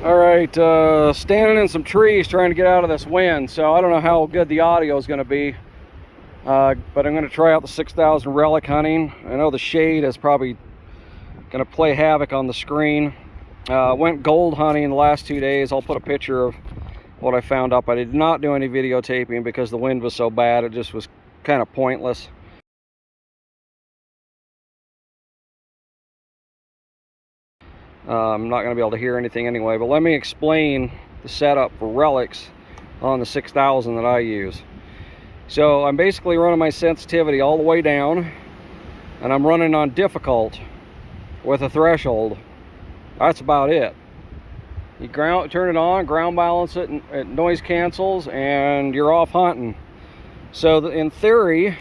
All right, standing in some trees trying to get out of this wind, so I don't know how good the audio is going to be, but I'm going to try out the 6000 Relic hunting. I know the shade is probably going to play havoc on the screen. Went gold hunting the last 2 days. I'll put a picture of what I found up. I did not do any videotaping because the wind was so bad, it just was kind of pointless. I'm not going to be able to hear anything anyway, but let me explain the setup for Relics on the 6000 that I use. So I'm basically running my sensitivity all the way down, and I'm running on difficult with a threshold. That's about it. You turn it on, ground balance it, and it noise cancels, and you're off hunting. So in theory,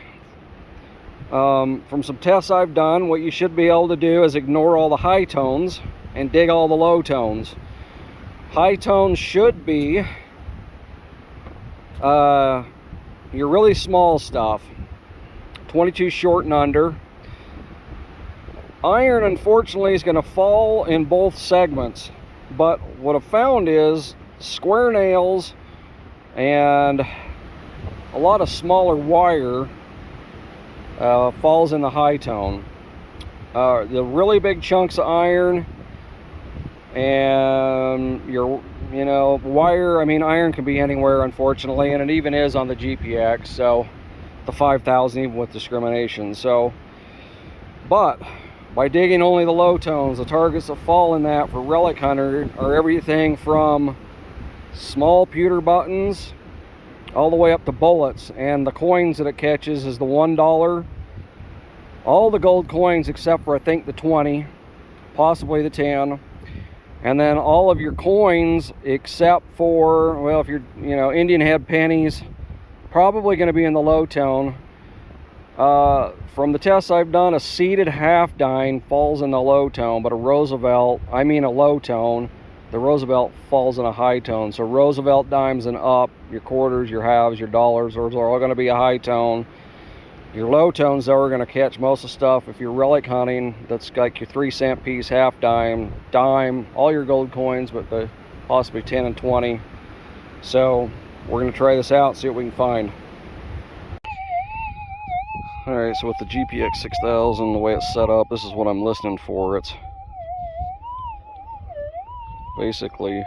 from some tests I've done, what you should be able to do is ignore all the high tones and dig all the low tones. High tones should be your really small stuff, 22 short and under. Iron, unfortunately, is going to fall in both segments, but what I've found is square nails and a lot of smaller wire falls in the high tone. The really big chunks of iron and your wire, I mean, iron can be anywhere, unfortunately, and it even is on the GPX, so the 5000 even with discrimination. So, but by digging only the low tones, the targets that fall in that for Relic hunter are everything from small pewter buttons all the way up to bullets, and the coins that it catches is the $1, all the gold coins except for I think the 20, possibly the 10, and then all of your coins except for, well, if you're Indian head pennies, probably going to be in the low tone. From the tests I've done, a seeded half dime falls in the low tone, but a Roosevelt, I mean a low tone, the Roosevelt falls in a high tone. So Roosevelt dimes and up, your quarters, your halves, your dollars, those are all going to be a high tone. Your low tones, though, are going to catch most of the stuff. If you're relic hunting, that's like your 3-cent piece, half dime, dime, all your gold coins, but the possibly 10 and 20. So we're going to try this out, see what we can find. All right, so with the GPX 6000, the way it's set up, this is what I'm listening for. It's basically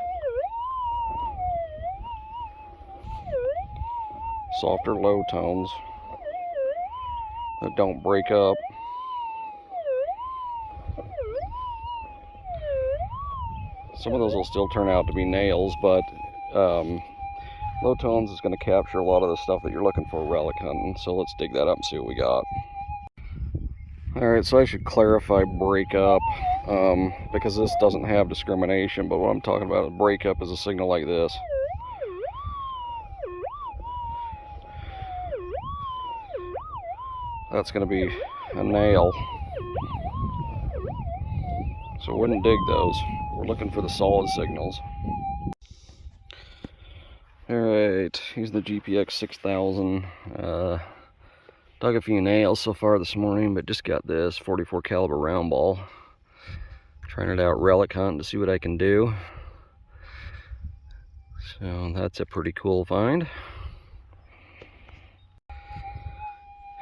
softer low tones that don't break up. Some of those will still turn out to be nails, but low tones is going to capture a lot of the stuff that you're looking for relic hunting. So let's dig that up and see what we got. Alright, so I should clarify breakup, because this doesn't have discrimination, but what I'm talking about is breakup is a signal like this. That's going to be a nail. So we wouldn't dig those. We're looking for the solid signals. Alright, here's the GPX 6000. Dug a few nails so far this morning, but just got this 44 caliber round ball. Trying it out relic hunting to see what I can do. So that's a pretty cool find.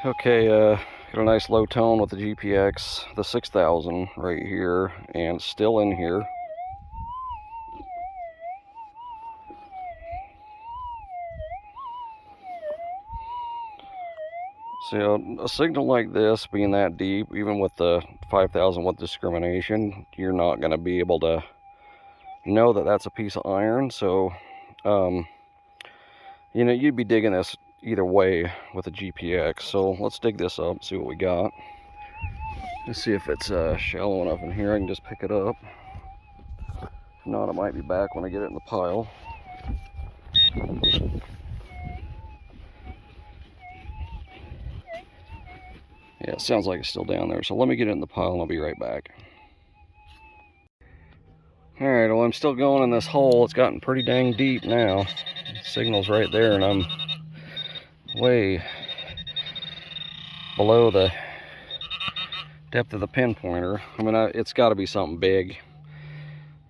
Okay, got a nice low tone with the GPX, the 6000 right here, and still in here. So a signal like this being that deep, even with the 5000 with discrimination, you're not going to be able to know that that's a piece of iron. So, you'd be digging this either way with a GPX. So let's dig this up, see what we got. Let's see if it's shallow enough in here I can just pick it up. If not, it might be back when I get it in the pile. Yeah, it sounds like it's still down there. So let me get it in the pile and I'll be right back. Alright, well, I'm still going in this hole. It's gotten pretty dang deep now. The signal's right there and I'm way below the depth of the pinpointer. I mean, it's got to be something big.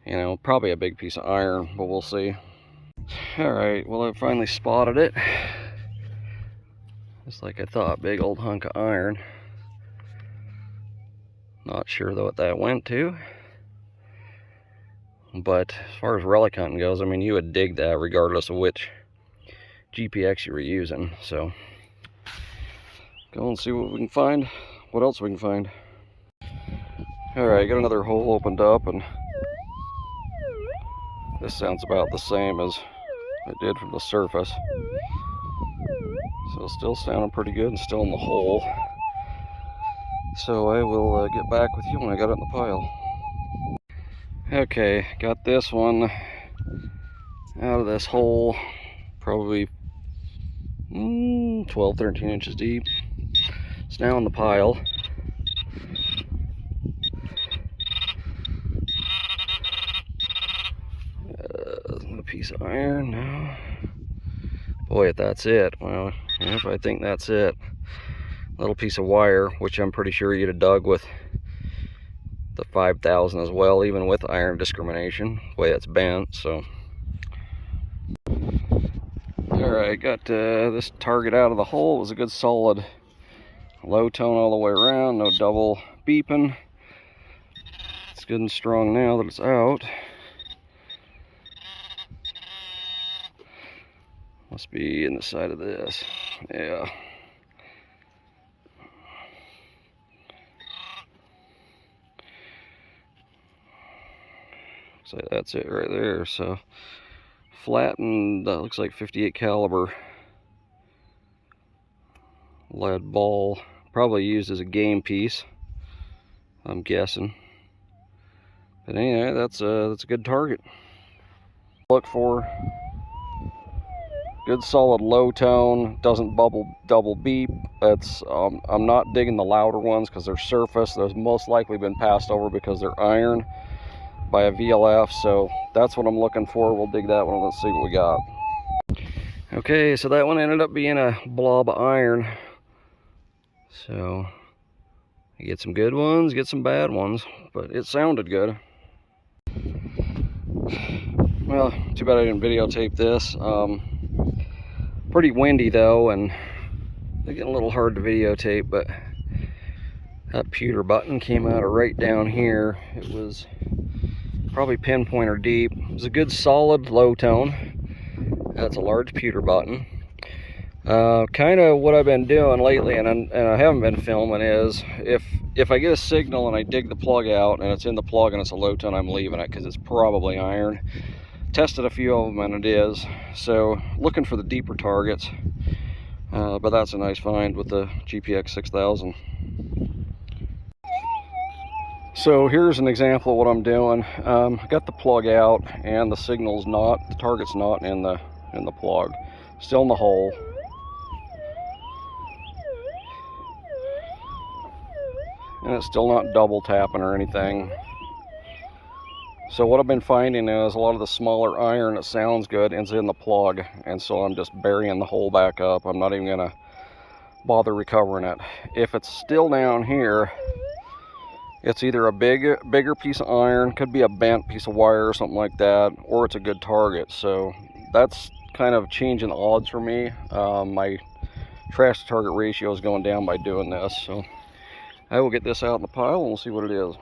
You know, probably a big piece of iron, but we'll see. Alright, well, I finally spotted it. Just like I thought, big old hunk of iron. Not sure though what that went to. But as far as relic hunting goes, I mean, you would dig that regardless of which GPX you were using. So, go and see what we can find. What else we can find. Alright, got another hole opened up, and this sounds about the same as it did from the surface. So still sounding pretty good and still in the hole. So I will get back with you when I got it in the pile. Okay, got this one out of this hole, probably 12, 13 inches deep. It's now in the pile. A piece of iron now. Boy, if that's it. Well, if I think that's it. Little piece of wire, which I'm pretty sure you'd have dug with the 5000 as well, even with iron discrimination. The way it's bent, so. Alright, got this target out of the hole. It was a good solid low tone all the way around, no double beeping. It's good and strong now that it's out. Must be in the side of this. Yeah. Looks like that's it right there. So flattened, that looks like 58 caliber lead ball. Probably used as a game piece, I'm guessing. But anyway, that's a good target. Look for good solid low tone, doesn't double beep. That's I'm not digging the louder ones because they're surface. Those most likely been passed over because they're iron by a VLF. So that's what I'm looking for. We'll dig that one. Let's see what we got. Okay, so that one ended up being a blob of iron. So you get some good ones, get some bad ones, but it sounded good. Well, too bad I didn't videotape this. Pretty windy though, and they're getting a little hard to videotape, but that pewter button came out of right down here. It was probably pinpointer deep. It was a good solid low tone. That's a large pewter button. Kind of what I've been doing lately, and I haven't been filming, is if I get a signal and I dig the plug out and it's in the plug and it's a low tone, I'm leaving it because it's probably iron. Tested a few of them and it is. So looking for the deeper targets, but that's a nice find with the GPX 6000. So here's an example of what I'm doing. I got the plug out and the signal's not, the target's not in the plug, still in the hole. And it's still not double tapping or anything. So what I've been finding is a lot of the smaller iron that sounds good is in the plug, and so I'm just burying the hole back up. I'm not even gonna bother recovering it. If it's still down here, it's either a bigger piece of iron, could be a bent piece of wire or something like that, or it's a good target. So that's kind of changing the odds for me. My trash to target ratio is going down by doing this. So I will get this out in the pile and we'll see what it is.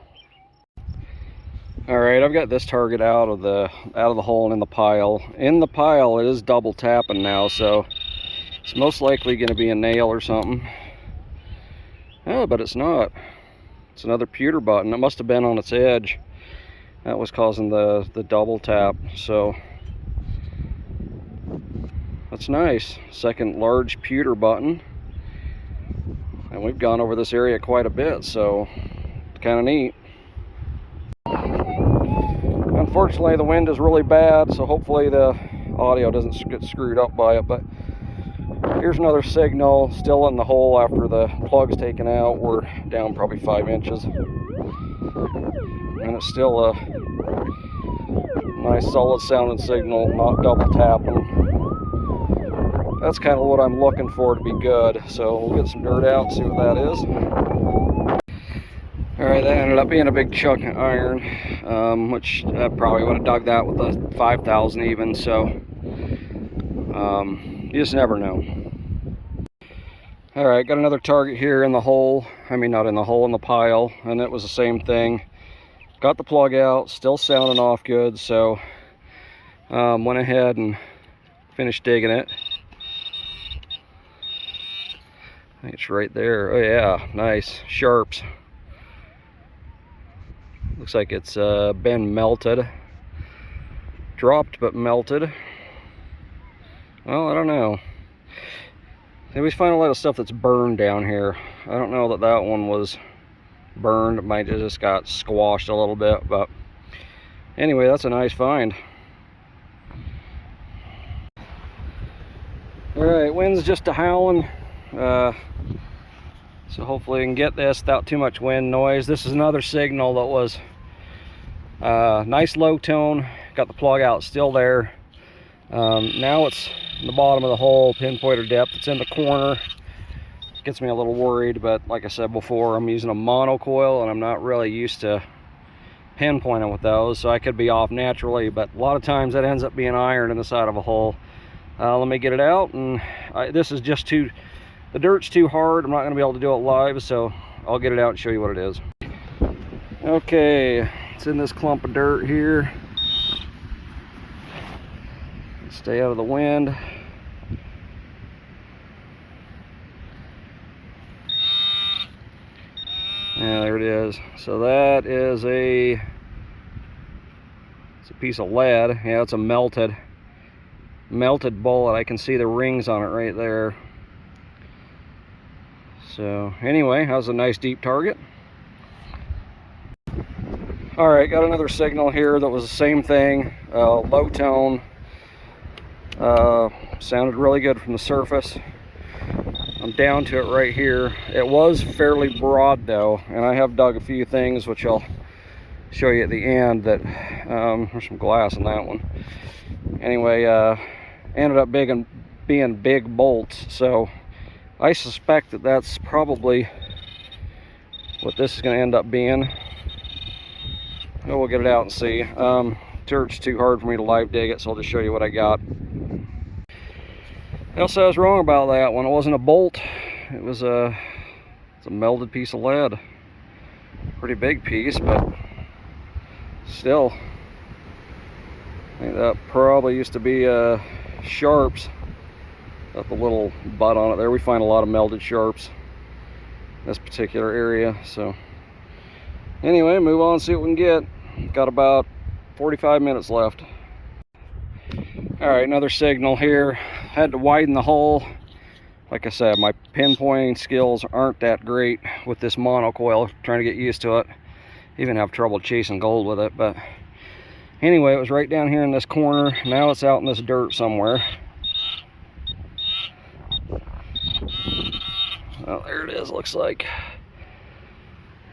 All right, I've got this target out of the hole and in the pile. In the pile, it is double tapping now, so it's most likely going to be a nail or something. Oh, but it's not. It's another pewter button. It must have been on its edge. That was causing the double tap. So that's nice. Second large pewter button. And we've gone over this area quite a bit, so it's kind of neat. Unfortunately, the wind is really bad, so hopefully the audio doesn't get screwed up by it. But here's another signal, still in the hole after the plug's taken out. We're down probably 5 inches. And it's still a nice solid sounding signal, not double tapping. That's kind of what I'm looking for to be good. So we'll get some dirt out and see what that is. All Alright, that ended up being a big chunk of iron, which I probably would have dug that with a 5,000 even, so you just never know. Alright, got another target here in the hole. I mean, not in the hole, in the pile, and it was the same thing. Got the plug out, still sounding off good, so went ahead and finished digging it. I think it's right there. Oh yeah, nice, sharps. Looks like it's been melted. Dropped but melted. Well, I don't know. I always find a lot of stuff that's burned down here. I don't know that that one was burned. It might have just got squashed a little bit, but anyway, that's a nice find. Alright, wind's just a howling. So hopefully we can get this without too much wind noise. This is another signal that was nice low tone. Got the plug out, still there. Now it's in the bottom of the hole, pinpointer depth. It's in the corner. Gets me a little worried, but like I said before, I'm using a monocoil and I'm not really used to pinpointing with those, so I could be off naturally, but a lot of times that ends up being iron in the side of a hole. Let me get it out, and this is just the dirt's too hard. I'm not going to be able to do it live, so I'll get it out and show you what it is. Okay, it's in this clump of dirt here. Stay out of the wind. Yeah, there it is. So that is it's a piece of lead. Yeah, it's a melted bullet. I can see the rings on it right there. So anyway, that was a nice deep target. All right, got another signal here that was the same thing, low tone. Sounded really good from the surface. I'm down to it right here. It was fairly broad though, and I have dug a few things which I'll show you at the end. That there's some glass in that one. Anyway, ended up being big bolts, so I suspect that that's probably what this is going to end up being. Oh, we'll get it out and see. Dirt's too hard for me to live dig it, so I'll just show you what I got. Else I was wrong about that one. It wasn't a bolt. It's a melted piece of lead. Pretty big piece, but still. I think that probably used to be sharps. Got the little butt on it there. We find a lot of melted sharps in this particular area. So anyway, move on and see what we can get. Got about 45 minutes left. All right, another signal here. Had to widen the hole. Like I said, my pinpointing skills aren't that great with this monocoil. Trying to get used to it. Even have trouble chasing gold with it. But anyway, it was right down here in this corner. Now it's out in this dirt somewhere. Well, there it is, looks like.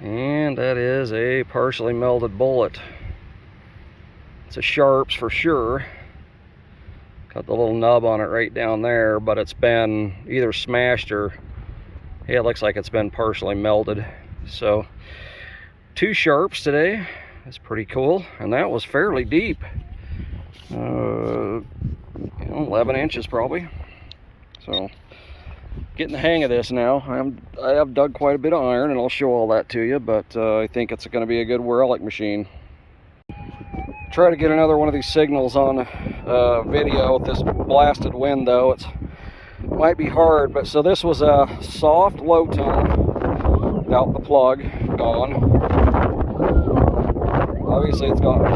And that is a partially melted bullet. It's a sharps for sure. Got the little nub on it right down there, but it's been either smashed or, yeah, it looks like it's been partially melted. So 2 sharps today. That's pretty cool. And that was fairly deep. 11 inches probably. So getting the hang of this now. I have dug quite a bit of iron, and I'll show all that to you, but I think it's going to be a good Relic machine. Try to get another one of these signals on video with this blasted wind though. It might be hard, but so this was a soft low tone without the plug gone. Obviously it's gotten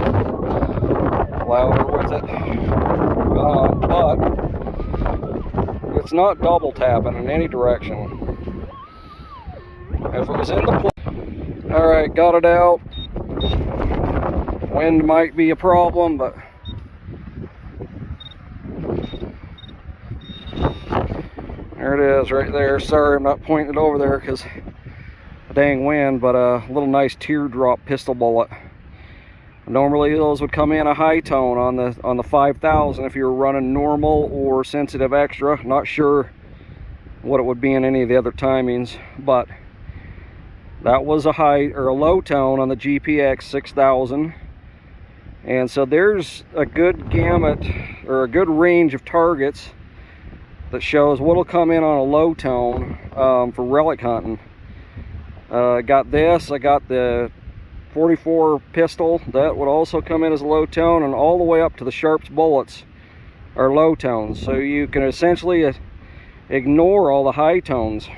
louder with it, but it's not double tapping in any direction. If it was in the plug. All right, got it out. Wind might be a problem, but there it is right there. Sorry I'm not pointing it over there because a dang wind, but a little nice teardrop pistol bullet. Normally those would come in a high tone on the 5,000 if you were running normal or sensitive extra. Not sure what it would be in any of the other timings, but That was a high or a low tone on the GPX 6000. And so there's a good gamut or a good range of targets that shows what'll come in on a low tone for relic hunting. I got this, I got the 44 pistol, that would also come in as a low tone, and all the way up to the Sharps bullets are low tones. So you can essentially ignore all the high tones.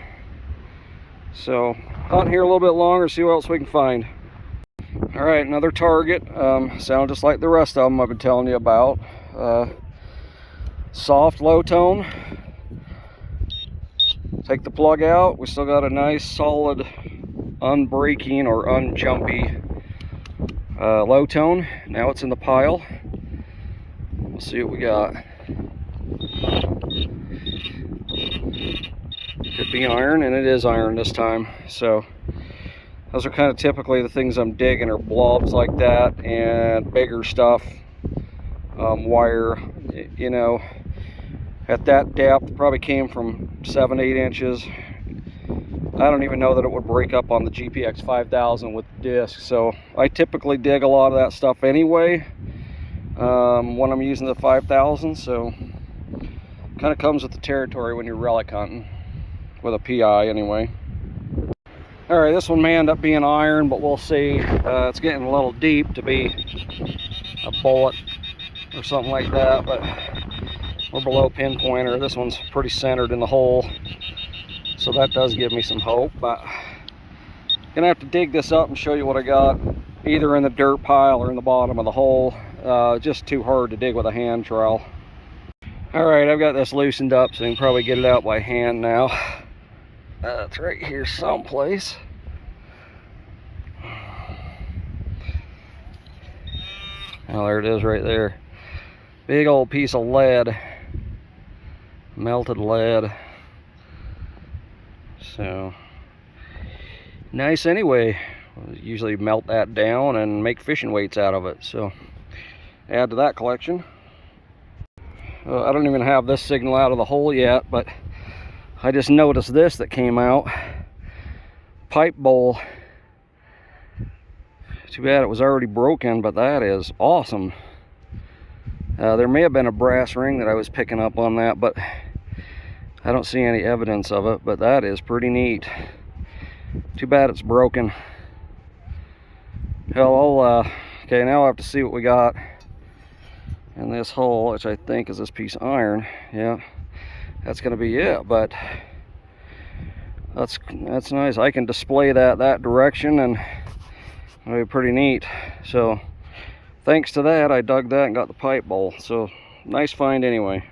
So hunt here a little bit longer, see what else we can find. All right, another target. Sound just like the rest of them I've been telling you about. Soft low tone. Take the plug out. We still got a nice solid unbreaking or unjumpy low tone. Now it's in the pile. We'll see what we got. Could be iron, and it is iron this time. So those are kind of typically the things I'm digging, are blobs like that and bigger stuff, wire, you know, at that depth. Probably came from 7-8 inches. I don't even know that it would break up on the GPX 5000 with the disc. So I typically dig a lot of that stuff anyway when I'm using the 5000. So kind of comes with the territory when you're relic hunting with a PI anyway. All right, this one may end up being iron, but we'll see. It's getting a little deep to be a bullet or something like that, but we're below pinpointer. This one's pretty centered in the hole, so that does give me some hope. But gonna have to dig this up and show you what I got, either in the dirt pile or in the bottom of the hole. Just too hard to dig with a hand trowel. All right, I've got this loosened up, so you can probably get it out by hand now. It's right here someplace. Oh, there it is right there. Big old piece of lead. Melted lead. So nice anyway. Usually melt that down and make fishing weights out of it. So add to that collection. I don't even have this signal out of the hole yet, but I just noticed this that came out. Pipe bowl. Too bad it was already broken, but that is awesome. There may have been a brass ring that I was picking up on that, but I don't see any evidence of it. But that is pretty neat. Too bad it's broken. Hell, okay, now I have to see what we got in this hole, which I think is this piece of iron. Yeah. That's gonna be it, but that's nice. I can display that direction, and it'll be pretty neat. So thanks to that, I dug that and got the pipe bowl. So nice find anyway.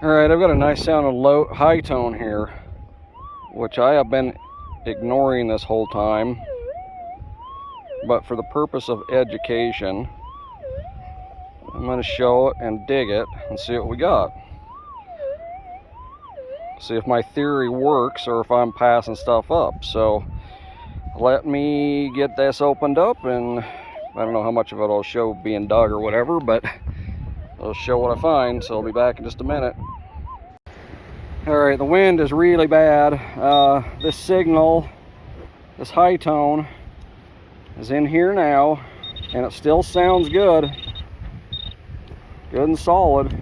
All right, I've got a nice sounding high tone here, which I have been ignoring this whole time, but for the purpose of education, I'm going to show it and dig it and see what we got. See if my theory works or if I'm passing stuff up. So let me get this opened up, and I don't know how much of it I'll show being dug or whatever, but I'll show what I find. So I'll be back in just a minute. All right, the wind is really bad. This signal, this high tone, is in here now, and it still sounds good. Good and solid.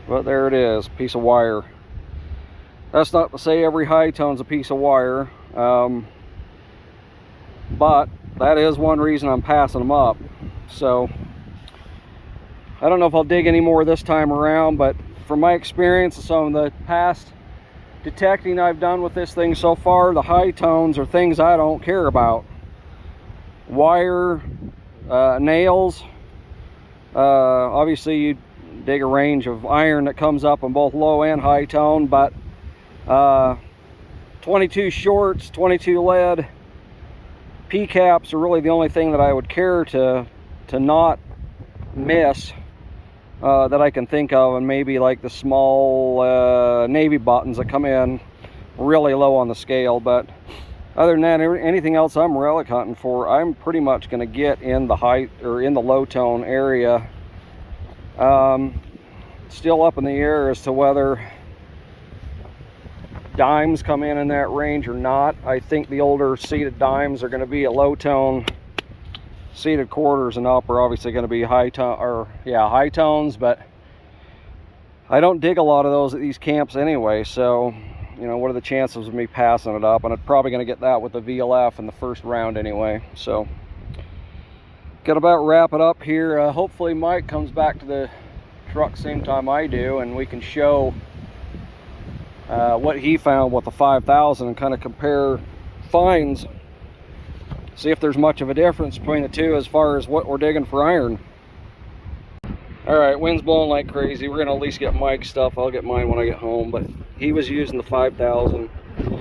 But there it is, piece of wire. That's not to say every high tone's a piece of wire, but that is one reason I'm passing them up. So I don't know if I'll dig any more this time around, but from my experience and some of the past detecting I've done with this thing so far, the high tones are things I don't care about. Wire, nails, obviously you dig a range of iron that comes up on both low and high tone, but 22 shorts, 22 lead, P-caps are really the only thing that I would care to not miss that I can think of, and maybe like the small navy buttons that come in really low on the scale. But other than that, anything else I'm relic hunting for, I'm pretty much going to get in the high or in the low tone area. still up in the air as to whether dimes come in that range or not. I think the older seated dimes are going to be a low tone. Seated quarters and up are obviously going to be high tone, or yeah, high tones, but I don't dig a lot of those at these camps anyway, so you know, what are the chances of me passing it up? And I'm probably going to get that with the VLF in the first round anyway. So gonna about wrap it up here. Hopefully Mike comes back to the truck same time I do, and we can show what he found with the 5000 and kind of compare finds, see if there's much of a difference between the two as far as what we're digging for iron. All right, wind's blowing like crazy. We're gonna at least get Mike's stuff. I'll get mine when I get home, but he was using the 5000.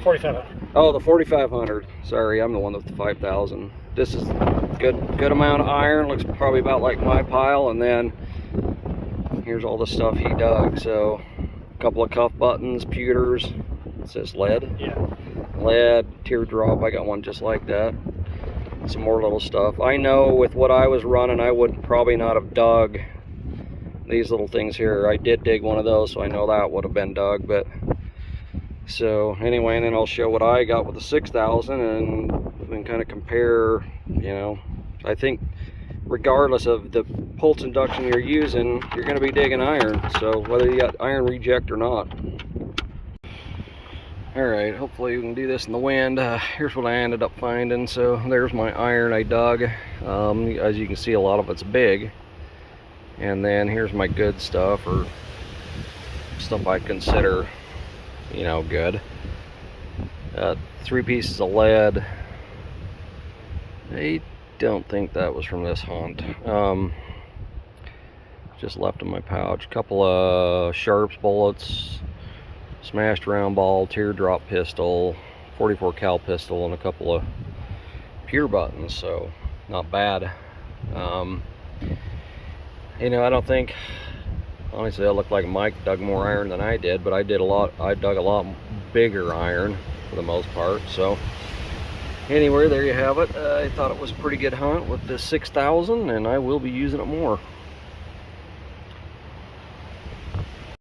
4500. Oh, the 4500. Sorry, I'm the one with the 5000. This is good amount of iron. Looks probably about like my pile, and then here's all the stuff he dug. So a couple of cuff buttons, pewters. It says lead. Yeah. Lead, teardrop. I got one just like that. Some more little stuff. I know with what I was running, I would probably not have dug these little things here. I did dig one of those, so I know that would have been dug. But so anyway, and then I'll show what I got with the 6000, and we can kind of compare. You know, I think regardless of the pulse induction you're using, you're going to be digging iron, so whether you got iron reject or not. All right, hopefully we can do this in the wind. Here's what I ended up finding. So there's my iron I dug. As you can see, a lot of it's big. And then here's my good stuff, or stuff I consider, you know, good. 3 pieces of lead. I don't think that was from this hunt. Just left in my pouch. Couple of sharps bullets, smashed round ball, teardrop pistol, 44 cal pistol, and a couple of pure buttons. So not bad. You know, I don't think, honestly, I look like Mike dug more iron than I did, but I dug a lot bigger iron for the most part. So anyway, there you have it. I thought it was a pretty good hunt with the 6000, and I will be using it more.